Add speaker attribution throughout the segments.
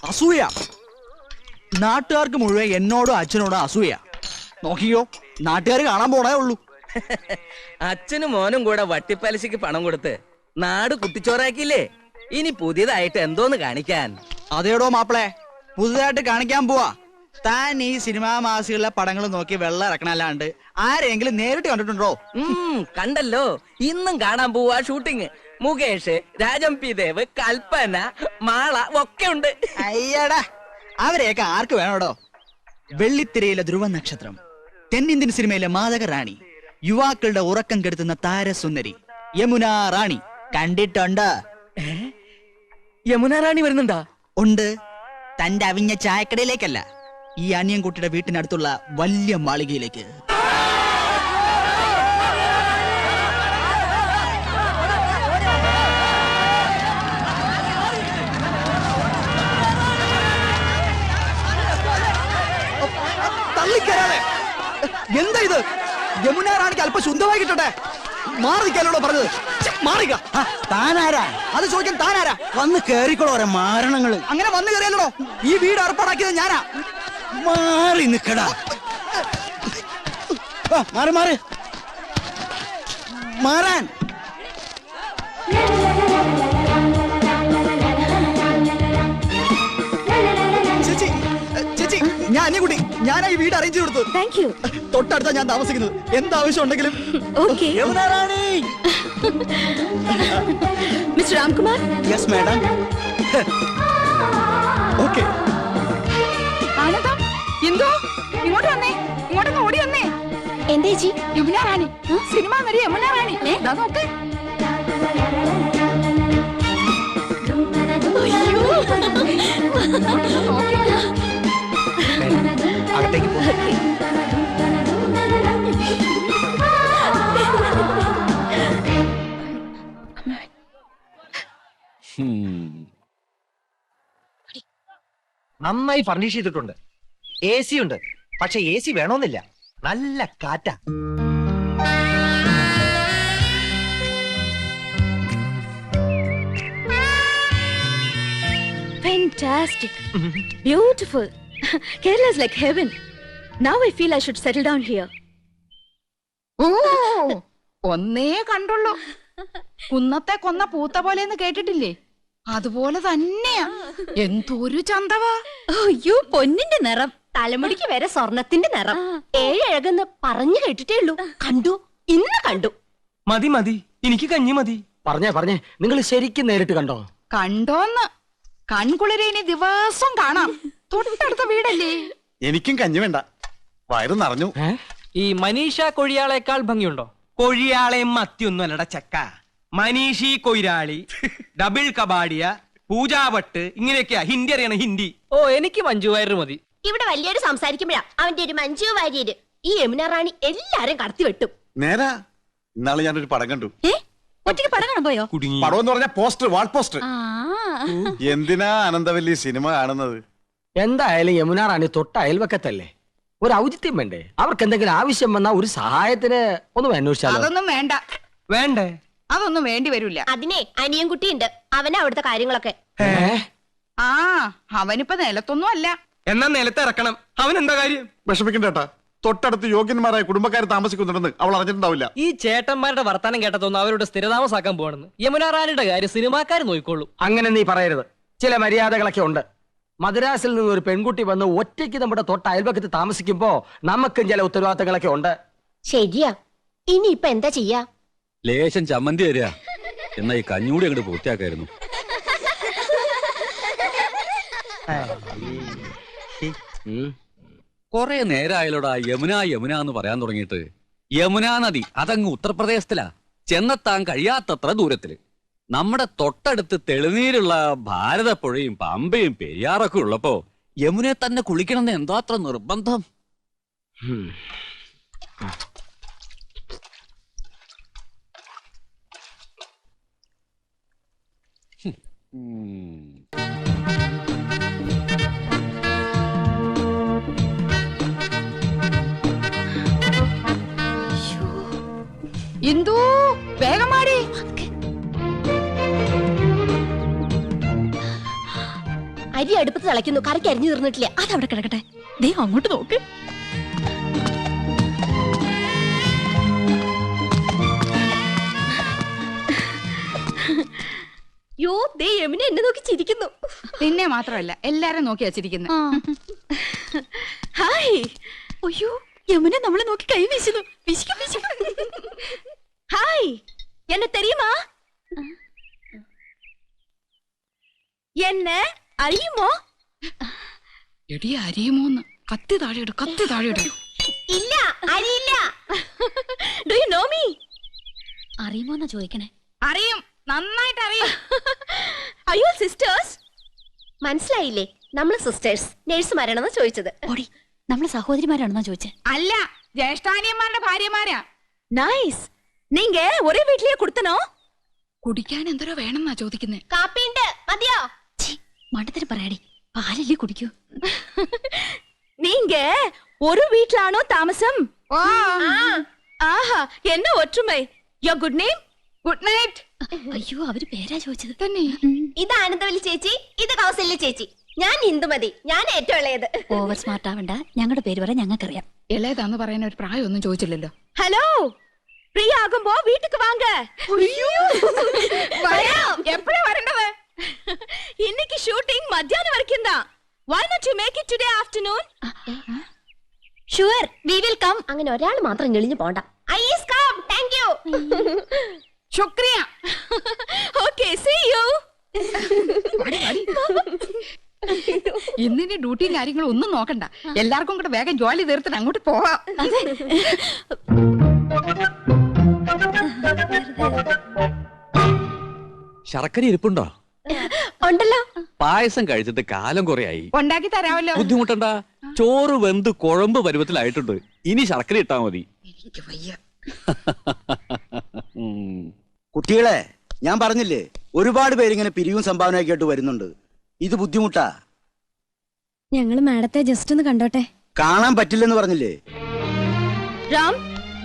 Speaker 1: അസൂയ. നാട്ടുകാർക്ക് മുഴുവൻ എന്നോടും അച്ഛനോടും അസൂയ. നോക്കിയോ, നാട്ടുകാർ കാണാൻ പോണേ ഉള്ളൂ.
Speaker 2: അച്ഛനും മോനും കൂടെ വട്ടിപ്പലിശക്ക് പണം കൊടുത്ത് നാട് കുട്ടിച്ചോറാക്കിയില്ലേ? ഇനി പുതിയതായിട്ട് എന്തോന്ന് കാണിക്കാൻ?
Speaker 1: അതേടോ മാപ്പിളെ, പുതുതായിട്ട് കാണിക്കാൻ പോവാ. താൻ ഈ സിനിമാ മാസികളിലെ പടങ്ങൾ നോക്കി വെള്ളം ഇറക്കണല്ലാണ്ട് ആരെങ്കിലും നേരിട്ട് കണ്ടിട്ടുണ്ടോ?
Speaker 2: കണ്ടല്ലോ, ഇന്നും കാണാൻ പോവാ ഷൂട്ടിങ്. മുകേഷ്, രാജം പി ദേവ്, കൽപ്പന, മാള ഒക്കെ ഉണ്ട്.
Speaker 1: അയ്യടാ, അവരെയൊക്കെ ആർക്ക് വേണോടോ? വെള്ളിത്തിരയിലെ ധ്രുവ നക്ഷത്രം, തെന്നിന്ത്യൻ സിനിമയിലെ മാതക റാണി, യുവാക്കളുടെ ഉറക്കം കെടുത്തുന്ന താരസുന്ദരി യമുന റാണി കണ്ടിട്ടുണ്ട്?
Speaker 2: യമുന റാണി വരുന്നുണ്ടാ?
Speaker 1: ഉണ്ട്. തന്റെ അവിഞ്ഞ ചായക്കടയിലേക്കല്ല, ഈ അനിയൻകുട്ടിയുടെ വീട്ടിനടുത്തുള്ള വലിയ മാളികയിലേക്ക്. തള്ളിക്കരാതെ. എന്താ ഇത്? യമുന റാണിക്ക് അല്പം ശുദ്ധമായി കിട്ടട്ടെ. മാറി നിൽക്കാനോടോ പറഞ്ഞത്? മാറിക്ക. താനാരാ? അത് ചോദിക്കാൻ താനാരാ?
Speaker 3: വന്ന് കേറിക്കോളോ ഓരോ മാരണങ്ങള്.
Speaker 1: അങ്ങനെ വന്നു കയറിയല്ലോ. ഈ വീട് ഏർപ്പാടാക്കിയത് ഞാനാ.
Speaker 3: മാറി നിക്കടാ. മാറി മാറി മാറാൻ.
Speaker 1: ചേച്ചി, ചേച്ചി, ഞാൻ അനിയൻകുട്ടി. ഞാനാ ഈ വീട് അറേഞ്ച് കൊടുത്തു.
Speaker 4: Thank you.
Speaker 1: തൊട്ടടുത്താ ഞാൻ താമസിക്കുന്നത്. എന്താവശ്യം ഉണ്ടെങ്കിലും.
Speaker 4: Okay.
Speaker 3: Yamuna Rani.
Speaker 4: Mister Ramkumar.
Speaker 3: Yes madam.
Speaker 1: Okay.
Speaker 5: ആനന്ദം, എന്തോ ഇങ്ങോട്ട് വന്നേ, ഇങ്ങോട്ടൊന്ന് ഓടി വന്നേ.
Speaker 4: എന്താ ചേച്ചി?
Speaker 5: യമുന റാണി, സിനിമ നടി യമുന റാണി. നോക്ക്.
Speaker 3: അകത്തേക്ക് പോ.
Speaker 6: നന്നായി ഫർണിഷ് ചെയ്തിട്ടുണ്ട്. എ സി ഉണ്ട്, പക്ഷെ എ സി വേണമെന്നില്ല. നല്ല കാറ്റാ.
Speaker 4: Fantastic. Beautiful. Kerala is like heaven. Now I feel I should settle down here.
Speaker 5: ഓ, ഒന്നേ കണ്ടുള്ളൂ. കുന്നത്തെ കൊന്ന പൂത്ത പോലെന്ന് കേട്ടിട്ടില്ലേ? അതുപോലെ തന്നെയാ. എന്തൊരു ചന്തവാ.
Speaker 4: അയ്യോ, പൊന്നിന്റെ നിറം, തലമുടിക്ക് വരെ സ്വർണത്തിന്റെ നിറം. ഏഴഴകെന്ന് പറഞ്ഞു കേട്ടിട്ടേ ഉള്ളൂ. കണ്ടു, ഇന്ന് കണ്ടു.
Speaker 2: മതി മതി, എനിക്ക് കഞ്ഞി മതി.
Speaker 6: പറഞ്ഞേ നിങ്ങൾ ശരിക്കും നേരിട്ട് കണ്ടോ?
Speaker 5: കണ്ടോന്ന്? കൺകുളിരെ ഇനി ദിവസം കാണാം. തൊട്ടടുത്ത വീടല്ലേ.
Speaker 3: എനിക്കും കഞ്ഞി വേണ്ട, വയറ് നിറഞ്ഞു.
Speaker 2: ഈ മനീഷ കൊഴിയാളേക്കാൾ ഭംഗിയുണ്ടോ? കൊഴിയാളെയും മത്തിയൊന്നും അല്ലട ചക്ക. മനീഷി കൊയിരാളി, ഡബിൾ കബാഡിയ, പൂജാവട്ട്, ഇങ്ങനെയൊക്കെയാ ഹിന്ദി അറിയണ ഹിന്ദി. ഓ, എനിക്ക് മഞ്ജു വാര്യർ മതി.
Speaker 4: ഇവിടെ വലിയൊരു സംസാരിക്കുമ്പോഴാ അവന്റെ ഒരു മഞ്ജു വാര്യര്. ഈ യമുന റാണി എല്ലാരും കടത്തി വെട്ടും.
Speaker 3: നേരാ. ഇന്നാള് ഞാനൊരു പടം കണ്ടു.
Speaker 4: ഒറ്റയ്ക്ക് പടം കാണാൻ പോയോ?
Speaker 3: പടം എന്ന് പറഞ്ഞ പോസ്റ്റർ, വാൾ പോസ്റ്റർ. എന്തിനാ അനന്തവല്ലി സിനിമ കാണുന്നത്?
Speaker 6: എന്തായാലും യമുന റാണി തൊട്ട അയൽവക്കത്തല്ലേ, ഒരു ഔചിത്യം വേണ്ടേ? അവർക്ക് എന്തെങ്കിലും ആവശ്യം വന്നാ ഒരു സഹായത്തിന് ഒന്ന് അന്വേഷിച്ചാലോ?
Speaker 5: അതൊന്നും വേണ്ട.
Speaker 2: വേണ്ടേ?
Speaker 5: അതൊന്നും വേണ്ടി വരില്ല.
Speaker 4: അതിനെ അനിയൻകുട്ടിയുണ്ട്, അവനാ അവിടുത്തെ കാര്യങ്ങളൊക്കെ.
Speaker 5: ആ, അവനിപ്പോ നിലത്തൊന്നും അല്ല.
Speaker 2: എന്നാ നിലത്ത് ഇറക്കണം. അവൻ എന്താ കാര്യം?
Speaker 3: വിഷമിക്കണ്ടേട്ടാ, തൊട്ടടുത്ത് യോഗ്യന്മാരായ കുടുംബക്കാർ താമസിക്കുന്നുണ്ടെന്ന് അവൾ അറിഞ്ഞിട്ടുണ്ടാവില്ല.
Speaker 2: ഈ ചേട്ടന്മാരുടെ വർത്താനം കേട്ടതൊന്നും അവരുടെ സ്ഥിരതാമസാക്കാൻ പോകണമെന്ന്. യമുന റാണിയുടെ കാര്യം സിനിമാക്കാർ നോക്കിക്കോളൂ.
Speaker 6: അങ്ങനെ നീ പറയരുത്. ചില മര്യാദകളൊക്കെ ഉണ്ട്. മദ്രാസിൽ നിന്ന് ഒരു പെൺകുട്ടി വന്ന് ഒറ്റയ്ക്ക് നമ്മുടെ തൊട്ട അയൽപക്കത്ത് താമസിക്കുമ്പോ നമുക്കും ചില ഉത്തരവാദിത്തങ്ങളൊക്കെ ഉണ്ട്.
Speaker 4: ശരിയാ. ഇനിയിപ്പൊ എന്താ ചെയ്യാ?
Speaker 7: ലേശം ചമ്മന്തി തരിക. എന്നാ ഈ കഞ്ഞൂടി അങ്ങോട്ട് പൂർത്തിയാക്കായിരുന്നു. കൊറേ നേരമായാലോടാ യമുന യമുന എന്ന് പറയാൻ തുടങ്ങിയിട്ട്. യമുനാ നദി അതങ്ങ് ഉത്തർപ്രദേശത്തിലാ, ചെന്നെത്താൻ കഴിയാത്തത്ര ദൂരത്തില്. നമ്മുടെ തൊട്ടടുത്ത് തെളിനീരുള്ള ഭാരതപ്പുഴയും പമ്പയും പെരിയാറൊക്കെ ഉള്ളപ്പോ യമുനെ തന്നെ കുളിക്കണമെന്ന് എന്താ അത്ര നിർബന്ധം?
Speaker 5: ഇന്ദു, വേഗം മാടി.
Speaker 4: അരി അടുപ്പത്ത് തിളയ്ക്കുന്നു, കറിക്ക് അരിഞ്ഞു തീർന്നിട്ടില്ല.
Speaker 5: അതവിടെ കിടക്കട്ടെ. ദേ അങ്ങോട്ട് നോക്ക്.
Speaker 4: യോ, ദേ യമുന എന്നെ നോക്കി ചിരിക്കുന്നു.
Speaker 5: നിന്നെ മാത്രമല്ല എല്ലാരും നോക്കി വച്ചിരിക്കുന്നു.
Speaker 4: ഹായ്.
Speaker 5: അയ്യോ, യമുന നമ്മളെ നോക്കി കൈ വീശുന്നു. വിശിക്കും വിശിക്കും.
Speaker 4: ഹായ്, എന്നെ തെരിയുമാ? എന്നെ അറിയുമോ?
Speaker 5: എടി അറിയുമോന്ന്. കത്തി താഴെയിട്, കത്തി താഴെയിട്.
Speaker 4: ഇല്ല, അറിയില്ല. Do you know me?
Speaker 5: അറിയുമോന്നാ ചോദിക്കണേ. അറിയും, നന്നായിട്ട് അറിയും.
Speaker 4: അയ്യോ സിസ്റ്റേഴ്സ്. മനസ്സിലായില്ലേ? നമ്മള് സിസ്റ്റേഴ്സ് നേഴ്സുമാരാണെന്ന് ചോദിച്ചത്.
Speaker 5: ഓടി, നമ്മളെ സഹോദരിമാരാണെന്നാ ചോദിച്ചേ.
Speaker 8: അല്ല, ജ്യേഷ്ഠാനിയന്മാരുടെ ഭാര്യമാരാ.
Speaker 4: നൈസ്. നീങ്ക ഒരേ വീട്ടിലേ കൊടുത്തനോ?
Speaker 5: കുടിക്കാൻ എന്തോരോ വേണമെന്നാ ചോദിക്കുന്നേ.
Speaker 4: കാപ്പിണ്ട്, മതിയോ?
Speaker 5: മണ്ടത്തിന് പറയാടി, പാലല്ലേ കുടിക്കൂ.
Speaker 4: നീങ്ക ഒരു വീട്ടിലാണോ താമസം? ആഹാ, എന്നെ ഒற்றுമൈ. യോ ഗുഡ് നെയിം?
Speaker 8: Good night.
Speaker 5: അയ്യോ, അവര് പേരാ ചോദിച്ചത്.
Speaker 8: തന്നെ.
Speaker 4: ഇത് ആനന്ദവല്ലി ചേച്ചി, ഇത് കൗസല്യ ചേച്ചി. ഞാൻ ഇന്ദുമതി, ഞാൻ ഏറ്റവും ഇളയത്.
Speaker 5: ഓവർ സ്മാർട്ട് ആവണ്ട, ഞങ്ങളുടെ പേര് പറയാൻ ഞങ്ങൾക്കറിയാം.
Speaker 8: ഇളയതാന്ന് പറയാൻ ഒരു പ്രായമൊന്നും ചോദിച്ചില്ലല്ലോ.
Speaker 4: ഹലോ, ഫ്രീ ആകുമ്പോ വീട്ടുക്ക് വാങ്ക.
Speaker 8: എപ്പോഴാ വരേണ്ടത്?
Speaker 4: இன்னைக்கு ஷூட்டிங் மத்தியானம் வரைக்கும் தான். Why not you make it today afternoon? Sure, we will come. അങ്ങനെ ഒരാൾ മാത്രം ഞെളിഞ്ഞു പോണ്ട. I is come. Thank you.
Speaker 8: ശുക്രിയ.
Speaker 4: Okay, see you.
Speaker 8: ഇന്നിനി ഡ്യൂട്ടിയും കാര്യങ്ങളും ഒന്നും നോക്കണ്ട. എല്ലാവർക്കും കൂടെ വേഗം ജോലി തീർത്തിട്ട് അങ്ങോട്ട് പോവാം.
Speaker 7: ശർക്കര ഇരിപ്പുണ്ടോ?
Speaker 4: ഉണ്ടല്ലോ.
Speaker 7: പായസം കഴിച്ചിട്ട് കാലം കുറയായി.
Speaker 8: ഉണ്ടാക്കി തരാമല്ലോ.
Speaker 7: ബുദ്ധിമുട്ടണ്ട, ചോറ് വെന്ത് കുഴമ്പ് പരുവത്തിലായിട്ടുണ്ട്. ഇനി ശർക്കര ഇട്ടാ മതി.
Speaker 8: എനിക്ക് വയ്യ.
Speaker 9: കുട്ടികളെ, ഞാൻ പറഞ്ഞില്ലേ, ഒരുപാട് പേരിങ്ങനെ പിരിവും സംഭാവനയൊക്കെ ആയിട്ട് വരുന്നുണ്ട്. ഇത് ബുദ്ധിമുട്ടാ.
Speaker 4: ഞങ്ങള് മാഡത്തെ ജസ്റ്റ് ഒന്ന് കണ്ടോട്ടെ.
Speaker 9: കാണാൻ പറ്റില്ലെന്ന് പറഞ്ഞില്ലേ?
Speaker 4: Ram,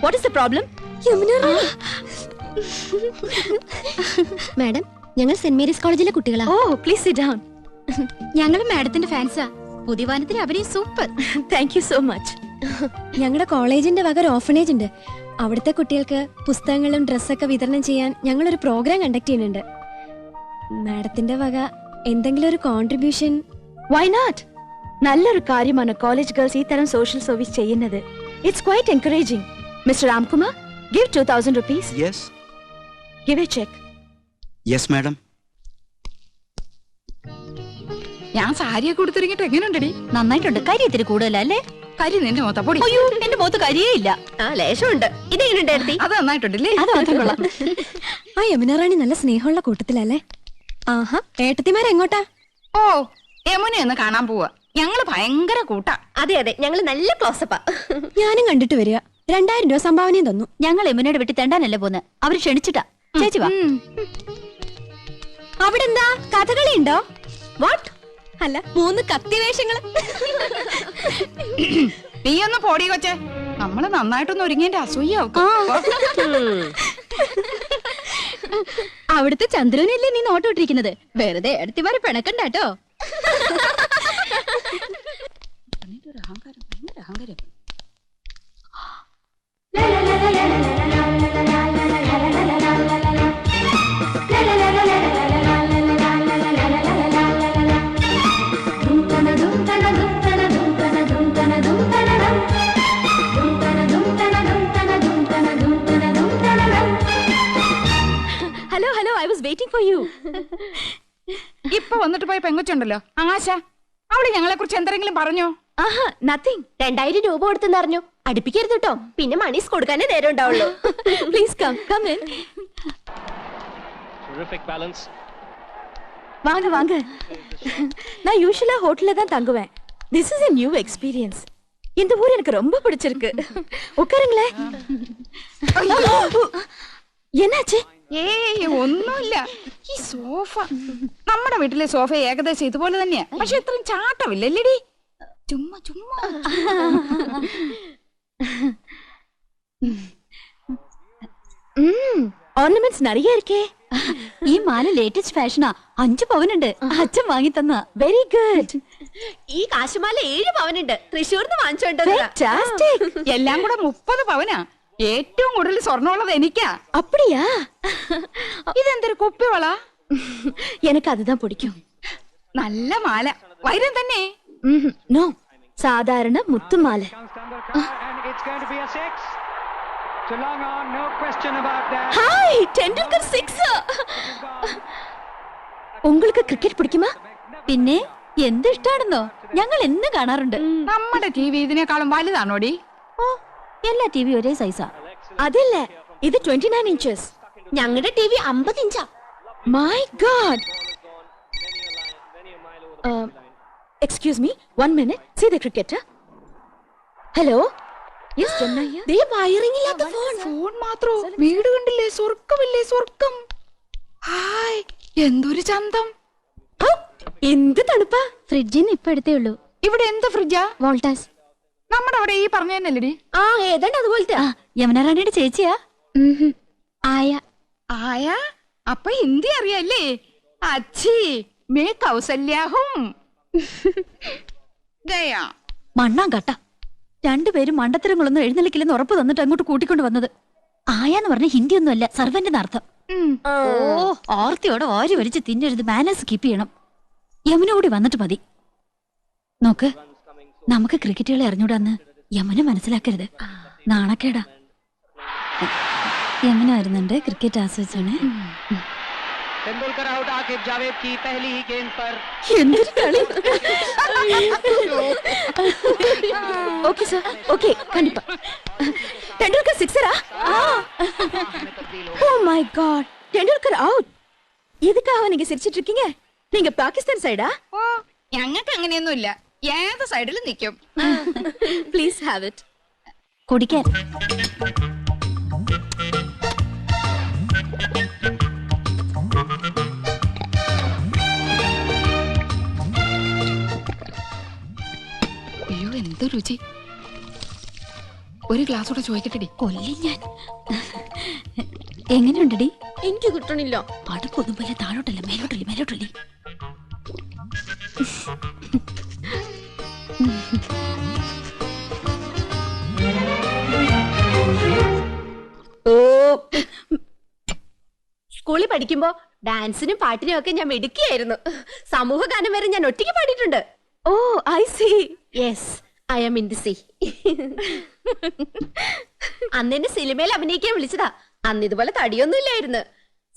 Speaker 4: what is the problem? Madam, ഞങ്ങൾ സെന്റ് മേരീസ് കോളേജിലെ കുട്ടികളാ. ഓ, പ്ലീസ് സിറ്റ് ഡൗൺ.
Speaker 5: ഞങ്ങൾ മാഡത്തിന്റെ ഫാൻസാ. പുതിയ വാനത്തിലെ അഭിനയം super.
Speaker 4: Thank you so much.
Speaker 10: ഞങ്ങളുടെ കോളേജിന്റെ വക ഒരു ഓർഫനേജ് ഉണ്ട്. അവിടുത്തെ കുട്ടികൾക്ക് പുസ്തകങ്ങളും ഡ്രസ്സൊക്കെ വിതരണം ചെയ്യാൻ ഞങ്ങളൊരു പ്രോഗ്രാം കണ്ടക്ട് ചെയ്യുന്നുണ്ട്. മാഡത്തിന്റെ വക എന്തെങ്കിലും ഒരു കോൺട്രിബ്യൂഷൻ?
Speaker 4: Why not? നല്ലൊരു കാര്യമാണ് കോളേജ് ഗേൾസ് ഈ തരം സോഷ്യൽ സർവീസ് ചെയ്യുന്നത്. It's quite encouraging. Mister Ramkumar, give 2000 rupees.
Speaker 9: Yes.
Speaker 4: Give a check.
Speaker 9: Yes, madam.
Speaker 8: ഞാൻ സാരിയൊക്കെ കൊടുത്തിറങ്ങിട്ട് എങ്ങനെയുണ്ടടി?
Speaker 5: നന്നായിട്ടുണ്ട്. കരി ഇത്തിരി കൂടുതലല്ലേ?
Speaker 8: കരി നിന്റെ മൊത്തം പൊടി.
Speaker 5: അയ്യോ, എന്റെ മുഖത്ത് കരിയേ ഇല്ല.
Speaker 4: ആ, ലേശമുണ്ട്. ഇതെങ്ങനെയുണ്ടായിരുന്നു?
Speaker 8: അത് നന്നായിട്ടുണ്ടല്ലേ?
Speaker 5: അത് മാത്രം കൊള്ളാം.
Speaker 10: ആ യമുന റാണി നല്ല സ്നേഹമുള്ള കൂട്ടത്തിലല്ലേ? ആഹാ, ഏട്ടത്തിമാരെങ്ങോട്ടാ?
Speaker 8: ഓ, യമുനെ ഒന്ന് കാണാൻ പോവാ. ഞങ്ങള് ഭയങ്കര കൂട്ടാ.
Speaker 4: അതെ അതെ, ഞങ്ങൾ നല്ല ക്ലോസപ്പാ.
Speaker 10: ഞാനും കണ്ടിട്ട് വരിക. 2000 രൂപ സംഭാവനയും തന്നു.
Speaker 5: ഞങ്ങൾ യമുനയുടെ വീട്ടിൽ തെണ്ടാനല്ലേ പോന്നെ, അവര് ക്ഷണിച്ചിട്ടാ. ചേച്ചി വാ.
Speaker 10: അവിടെ എന്താ കഥകളി ഉണ്ടോ?
Speaker 4: വാട്ട്?
Speaker 10: അല്ല, 3 കത്തിവേഷങ്ങള്.
Speaker 8: നീ ഒന്ന് പോടി കൊച്ചേ. നമ്മള് നന്നായിട്ടൊന്ന് ഒരുങ്ങിന്റെ അസൂയാവും.
Speaker 5: അവിടുത്തെ ചന്ദ്രനല്ലേ നീ നോട്ടോട്ടിരിക്കുന്നത്? വെറുതെ അടുത്തിമാരെ പിണക്കണ്ടാട്ടോ.
Speaker 4: Hello hello, I was waiting for you.
Speaker 8: ഇപ്പൊ വന്നിട്ട് പോയ പെങ്കൊച്ചുണ്ടല്ലോ ആശ, അവള് ഞങ്ങളെ കുറിച്ച് എന്തെങ്കിലും പറഞ്ഞോ?
Speaker 4: ആഹാ, നത്തിങ്. 2000 രൂപ കൊടുത്തെന്ന് അറിഞ്ഞു. അടുപ്പിക്കരുത് കേട്ടോ, പിന്നെ മണീസ് കൊടുക്കാനേ നേരം ഉണ്ടാവുള്ളൂ. Please come come in. வாங்க வாங்க. நான் யூசுவலா ஹோட்டல்ல தான் தங்குவேன். This is a new experience. இந்த ஊர் எனக்கு ரொம்ப பிடிச்சிருக்கு. உட்காருங்களே. என்னாச்சு?
Speaker 8: ഏയ് ഒന്നുമില്ല. ഈ സോഫ, നമ്മുടെ വീട്ടിലെ സോഫ ഏകദേശം ഇതുപോലെ തന്നെയാ, പക്ഷെ ഇത്രയും ചാട്ടമില്ലല്ലേടി. ചുമ്മാ ചുമ്മാ.
Speaker 4: ഓർണമെന്റ്സ് നിറയെ இருக்கേ.
Speaker 5: ഈ മാല ലേറ്റസ്റ്റ് ഫാഷനാ. 5 പവനുണ്ട്. അച്ഛൻ വാങ്ങി തന്ന.
Speaker 4: Very good.
Speaker 10: ഈ കാശുമാല 7 പവനുണ്ട്. തൃശ്ശൂർന്ന് വാങ്ങിച്ചോണ്ടത്.
Speaker 4: Fantastic.
Speaker 8: എല്ലാം കൂടെ 30 പവനാ. ഏറ്റവും കൂടുതൽ സ്വർണ്ണമുള്ളത് എനിക്കാ.
Speaker 4: அப்படியா?
Speaker 8: ഇതെന്തൊരു കുപ്പിവള?
Speaker 4: எனக்கு அதுதான் பிடிக்கும்.
Speaker 8: നല്ല മാല. വൈരം തന്നെ?
Speaker 4: നോ, സാധാരണ മുത്തുമാല. ഹായ്, ടെണ്ടുൽക്കർ 6. உங்களுக்கு ക്രിക്കറ്റ് പിടിക്കുമാ?
Speaker 5: പിന്നെ എന്ത് ഇഷ്ടാണെന്നോ, ഞങ്ങൾ എന്ന് കാണാറുണ്ട്.
Speaker 8: നമ്മുടെ ടി വി ഇതിനേക്കാളും വലുതാണോടി?
Speaker 5: ഓ, എല്ലാ ടി വി ഒരേ സൈസാ.
Speaker 4: അതല്ല, ഇത് 29 inches.
Speaker 10: ഞങ്ങളുടെ ടി വി 50 ഇഞ്ചാ.
Speaker 4: My God. Excuse me, 1 minute. See the cricketer. Hello. Yes, Jamna here.
Speaker 10: They wiring ഇല്ലാത്ത ഫോൺ.
Speaker 8: ഫോൺ മാത്രോ? വീട് കണ്ടില്ലേ? സ്വർഗമില്ലേ? സ്വർഗം. ഹായ്, എന്തൊരു ചന്തം.
Speaker 4: എന്ത് തണുപ്പാ.
Speaker 5: ഫ്രിഡ്ജിന്ന് ഇപ്പൊ എടുത്തേ ഉള്ളൂ.
Speaker 8: ഇവിടെ എന്ത് ഫ്രിഡ്ജാ?
Speaker 5: വോൾട്ടാസ്.
Speaker 8: നമ്മുടെ അവിടെ ഈ പറഞ്ഞതന്നെല്ലടി.
Speaker 10: ആ, ഏതാണ്ട് അതുപോലത്തെ.
Speaker 5: യമുന റാണിയുടെ ചേച്ചിയാ. ആയ.
Speaker 8: ആയ? അപ്പൊ ഹിന്ദി അറിയാല്ലേ? അച്ഛി മേ കൗസല്യാഹും. ഗയാ.
Speaker 5: മണ്ണാൻ കട്ട. രണ്ടുപേരും മണ്ടത്തരങ്ങളൊന്നും എഴുന്നള്ളിക്കില്ലെന്ന് ഉറപ്പ് തന്നിട്ട് അങ്ങോട്ട് കൂട്ടിക്കൊണ്ട് വന്നത്. ആയാന്ന് പറഞ്ഞ ഹിന്ദി ഒന്നുമല്ല, സർവന്റിന് അർത്ഥം. ഓ, ഓർത്തിയോടെ ഓരി വരിച്ച് തിന്നരുത്. മാനേഴ്സ് കീപ്പ് ചെയ്യണം. യമുന കൂടി വന്നിട്ട് മതി. നോക്ക്, നമുക്ക് ക്രിക്കറ്റുകളെ അറിഞ്ഞൂടാന്ന് യമുന മനസ്സിലാക്കരുത്. നാണക്കേടാ. യമുന വരുന്നുണ്ട്. ക്രിക്കറ്റ് ആസ്വദിച്ചാണ്.
Speaker 4: എന്തൊരു കളി. ஓகே சார், ஓகே, கண்டிப்பா. டெண்டுல்கர் 6-ஆ? Oh my god, Tendulkar out. எதுக்காக நீங்க சிரிச்சிட்டு இருக்கீங்க? நீங்க பாகிஸ்தான் சைடா?
Speaker 8: ഓ, ഞങ്ങൾക്ക് അങ്ങനെയൊന്നുമില്ല. ഏത് സൈഡിലും നിൽക്കും.
Speaker 4: Please have it.
Speaker 5: കുടിക്കാൻ.
Speaker 8: അയ്യോ, എന്ത് രുചി. ഒരു ഗ്ലാസ് കൂടെ ചോദിക്കട്ടെടി.
Speaker 5: കൊല്ലി ഞാൻ. എങ്ങനെയുണ്ടടി?
Speaker 10: എനിക്ക് കിട്ടണില്ല.
Speaker 5: അടുപ്പൊന്നും പോലെ താഴോട്ടല്ല, മേലോട്ടല്ലേ, മേലോട്ടല്ലേ.
Speaker 10: ഓ, സ്കൂളിൽ പഠിക്കുമ്പോ ഡാൻസിനും പാട്ടിനും ഒക്കെ ഞാൻ മിടുക്കിയായിരുന്നു. സമൂഹ ഗാനം വരെ ഞാൻ ഒറ്റയ്ക്ക് പാടിയിട്ടുണ്ട്.
Speaker 4: Oh, I see.
Speaker 10: Yes, I am in the sea. അന്ന് എന്നെ സിനിമയിൽ അഭിനയിക്കാൻ വിളിച്ചതാ. അന്ന് ഇതുപോലെ തടിയൊന്നും ഇല്ലായിരുന്നു.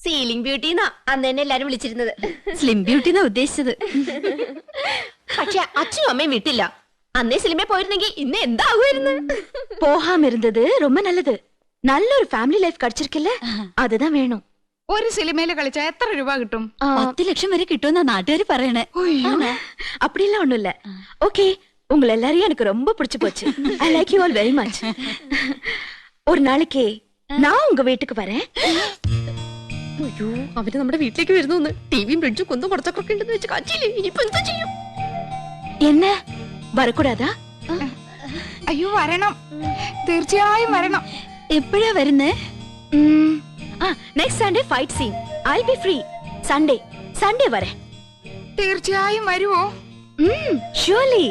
Speaker 10: സീലിംഗ് ബ്യൂട്ടിന്നാ അന്ന് എന്നെ എല്ലാരും വിളിച്ചിരുന്നത്.
Speaker 5: സ്ലിം ബ്യൂട്ടി എന്നാ ഉദ്ദേശിച്ചത്.
Speaker 10: പക്ഷെ അച്ഛനും അമ്മയും വിട്ടില്ല. അന്നേ സിനിമയിൽ പോയിരുന്നെങ്കിൽ ഇന്ന് എന്താകുമായിരുന്നു.
Speaker 4: போகாம இருந்தது ரொம்ப நல்லது. நல்ல ஒரு ஃபேமிலி லைஃப் கிடைச்சிருக்குல்ல, அதுதான் வேணும்.
Speaker 8: ഒരു സിനിമയിൽ കളിച്ചാൽ എത്ര രൂപ കിട്ടും?
Speaker 5: 10 ലക്ഷം വരെ കിട്ടുമെന്നാ നാട്ടുകാർ പറയണേ.
Speaker 4: அப்படிலாம் ஒண்ணும் இல்ல. ஓகே, உங்களை எல்லாரையும் எனக்கு ரொம்ப பிடிச்சு போச்சு. I like you all very much. ஒரு நாளைக்கு நான் உங்க வீட்டுக்கு வரேன்.
Speaker 10: അയ്യോ, അവര് നമ്മുടെ വീട്ടിലേക്ക് വരുന്നു. ടിവിയും ഫ്രിഡ്ജും കുന്നും പുറത്തൊക്കെ ഉണ്ടെന്ന് വെച്ച് കാച്ചില്ലേ. ഇനിയിപ്പോ എന്താ ചെയ്യും?
Speaker 4: என்ன வரக்கூடாதா?
Speaker 8: അയ്യോ, വരണം. തീർച്ചയായും വരണം.
Speaker 5: എപ്പോഴാ വരുന്നേ?
Speaker 4: Next Sunday fight scene. I be free. Sunday വരെ.
Speaker 8: തീർച്ചയായും വരുവോ?
Speaker 4: ഷുവർലി.